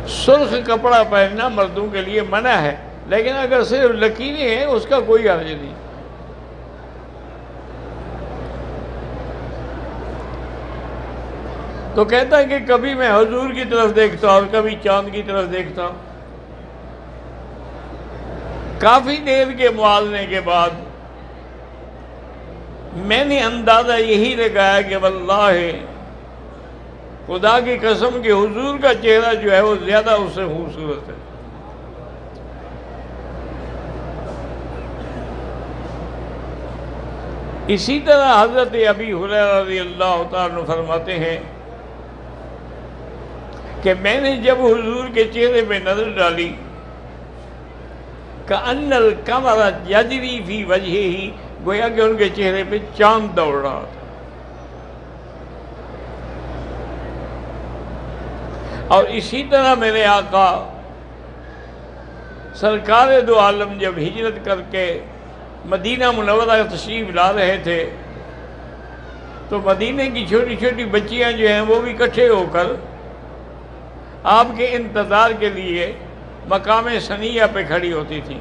سرخ کپڑا پہننا مردوں کے لیے منع ہے، لیکن اگر صرف لکیریں ہیں اس کا کوئی حرج نہیں۔ تو کہتا ہے کہ کبھی میں حضور کی طرف دیکھتا اور کبھی چاند کی طرف دیکھتا۔ کافی دیر کے موازنے کے بعد میں نے اندازہ یہی لگایا کہ واللہ خدا کی قسم کہ حضور کا چہرہ جو ہے وہ زیادہ اس سے خوبصورت ہے۔ اسی طرح حضرت ابی ہریرہ رضی اللہ تعالیٰ عنہ فرماتے ہیں کہ میں نے جب حضور کے چہرے پہ نظر ڈالی کأن القمر یجری فی وجہہ، گویا کہ ان کے چہرے پہ چاند دوڑ رہا تھا۔ اور اسی طرح میرے آقا سرکار دو عالم جب ہجرت کر کے مدینہ منورہ تشریف لا رہے تھے تو مدینے کی چھوٹی چھوٹی بچیاں جو ہیں وہ بھی اکٹھے ہو کر آپ کے انتظار کے لیے مقام ثنیہ پہ کھڑی ہوتی تھیں۔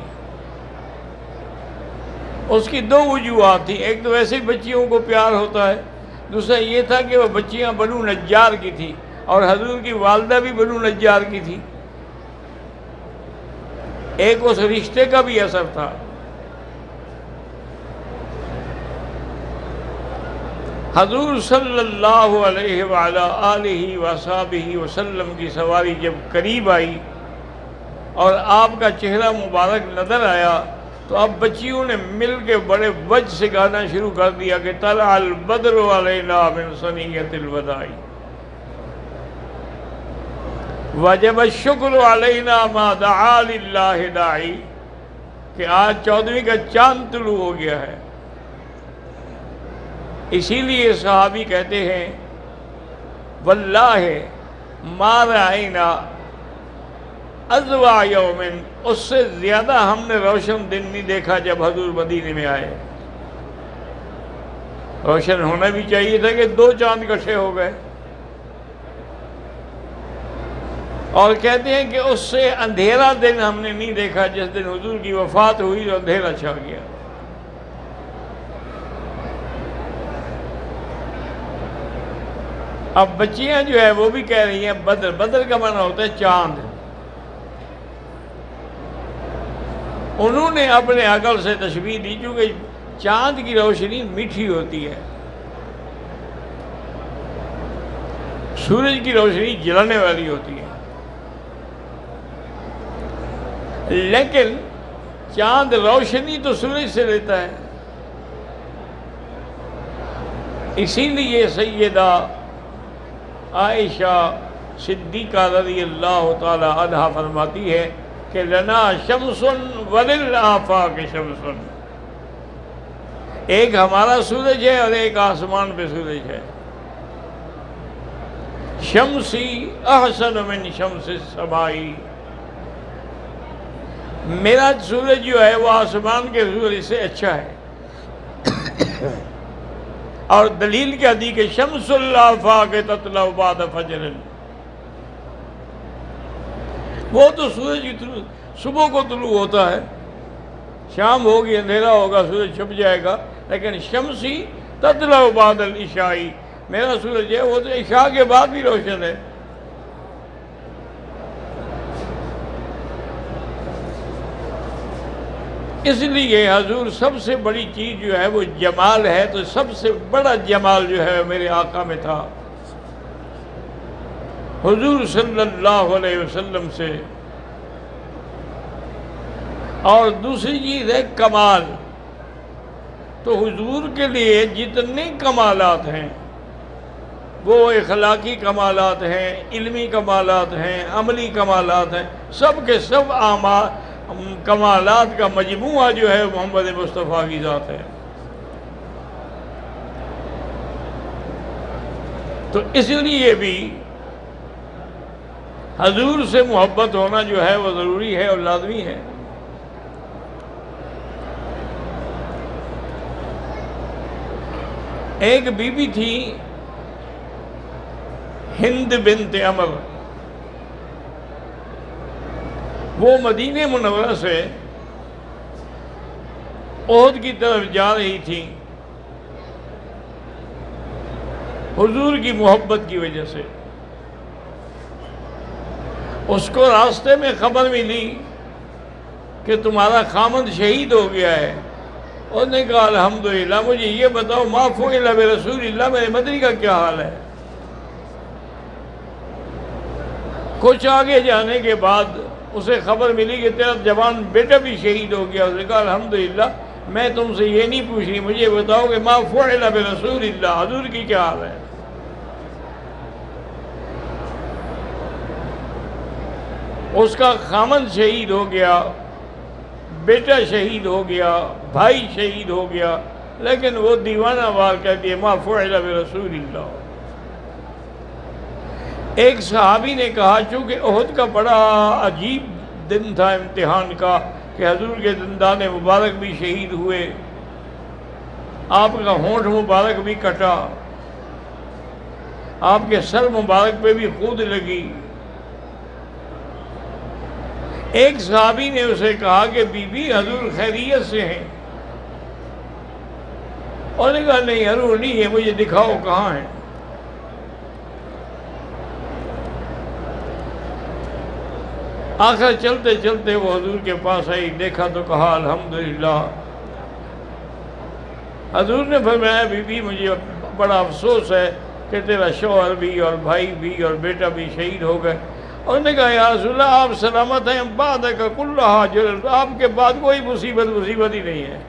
اس کی دو وجوہات تھیں، ایک تو ویسے بچیوں کو پیار ہوتا ہے، دوسرا یہ تھا کہ وہ بچیاں بنو نجار کی تھیں اور حضور کی والدہ بھی بنو نجار کی تھی۔ ایک اس رشتے کا بھی اثر تھا۔ حضور صلی اللہ علیہ وعلی آلہ وصحبہ وسلم کی سواری جب قریب آئی اور آپ کا چہرہ مبارک نظر آیا تو اب بچیوں نے مل کے بڑے وجہ سے گانا شروع کر دیا کہ طلع البدر علینا من ثنیۃ الوداع وجب الشکر علینا ما دعا للہ داعی، کہ آج 14ویں کا چاند طلوع ہو گیا ہے۔ اسی لیے صحابی کہتے ہیں واللہ ما رأینا اضواء یوم، اس سے زیادہ ہم نے روشن دن نہیں دیکھا جب حضور مدینے میں آئے۔ روشن ہونا بھی چاہیے تھا کہ 2 چاند اکٹھے ہو گئے۔ اور کہتے ہیں کہ اس سے اندھیرا دن ہم نے نہیں دیکھا جس دن حضور کی وفات ہوئی تو اندھیرا چھا گیا۔ اب بچیاں جو ہے وہ بھی کہہ رہی ہیں بدر، بدر کا معنی ہوتا ہے چاند۔ انہوں نے اپنے عقل سے تشبیہ دی چونکہ چاند کی روشنی میٹھی ہوتی ہے، سورج کی روشنی جلانے والی ہوتی ہے، لیکن چاند روشنی تو سورج سے لیتا ہے۔ اسی لیے سیدہ عائشہ صدیقہ رضی اللہ تعالی عنہا فرماتی ہے کہ لنا شمس وللآفاق شمس، ایک ہمارا سورج ہے اور ایک آسمان پہ سورج ہے۔ شمسی احسن من شمس السمائی، میرا سورج جو ہے وہ آسمان کے سورج سے اچھا ہے۔ اور دلیل کیا دی کہ شمس الآفاق تطلع بعد فجر، وہ تو سورج صبح کو طلوع ہوتا ہے، شام ہوگی اندھیرا ہوگا سورج چھپ جائے گا، لیکن شمسی تطلع بعد العشاء، میرا سورج ہے وہ تو عشاء کے بعد بھی روشن ہے۔ اس لیے حضور سب سے بڑی چیز جو ہے وہ جمال ہے، تو سب سے بڑا جمال جو ہے میرے آقا میں تھا۔ حضور صلی اللہ علیہ وسلم سے۔ اور دوسری چیز ہے کمال، تو حضور کے لیے جتنے کمالات ہیں وہ اخلاقی کمالات ہیں، علمی کمالات ہیں، عملی کمالات ہیں، سب کے سب کمالات کا مجموعہ جو ہے محمد مصطفیٰ کی ذات ہے۔ تو اس لیے بھی حضور سے محبت ہونا جو ہے وہ ضروری ہے اور لازمی ہے۔ ایک بی بی تھی ہند بنت عمر، وہ مدینہ منورہ سے احد کی طرف جا رہی تھی حضور کی محبت کی وجہ سے۔ اس کو راستے میں خبر ملی کہ تمہارا خامند شہید ہو گیا ہے۔ اور نے کہا الحمدللہ، مجھے یہ بتاؤ ما فعل برسول اللہ، میرے مدنی کا کیا حال ہے؟ کچھ آگے جانے کے بعد اسے خبر ملی کہ تیرا جوان بیٹا بھی شہید ہو گیا۔ اس نے کہا الحمدللہ، میں تم سے یہ نہیں پوچھ رہی، مجھے بتاؤ کہ ما فعل برسول اللہ، حضور کی کیا حال ہے؟ اس کا خامند شہید ہو گیا، بیٹا شہید ہو گیا، بھائی شہید ہو گیا، لیکن وہ دیوانہ وار کہتی ہے ما فعل برسول اللہ۔ ایک صحابی نے کہا چونکہ احد کا بڑا عجیب دن تھا امتحان کا، کہ حضور کے دندان مبارک بھی شہید ہوئے، آپ کا ہونٹ مبارک بھی کٹا، آپ کے سر مبارک پہ بھی خود لگی۔ ایک صحابی نے اسے کہا کہ بی بی حضور خیریت سے ہیں؟ اور نے کہا نہیں حضور نہیں ہے، مجھے دکھاؤ کہاں ہیں۔ آخر چلتے چلتے وہ حضور کے پاس آئی، دیکھا تو کہا الحمدللہ۔ حضور نے فرمایا بی بی مجھے بڑا افسوس ہے کہ تیرا شوہر بھی اور بھائی بھی اور بیٹا بھی شہید ہو گئے۔ اور نے کہا یا رسول اللہ آپ سلامت ہیں، بعد کا کلھا جلد، آپ کے بعد کوئی مصیبت ہی نہیں ہے۔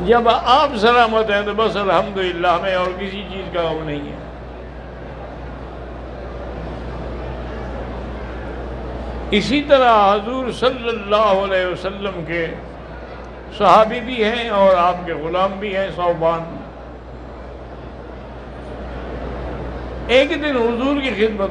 جب آپ سلامت ہیں تو بس الحمدللہ، ہمیں اور کسی چیز کا غم نہیں ہے۔ اسی طرح حضور صلی اللہ علیہ وسلم کے صحابی بھی ہیں اور آپ کے غلام بھی ہیں ثوبان۔ ایک دن حضور کی خدمت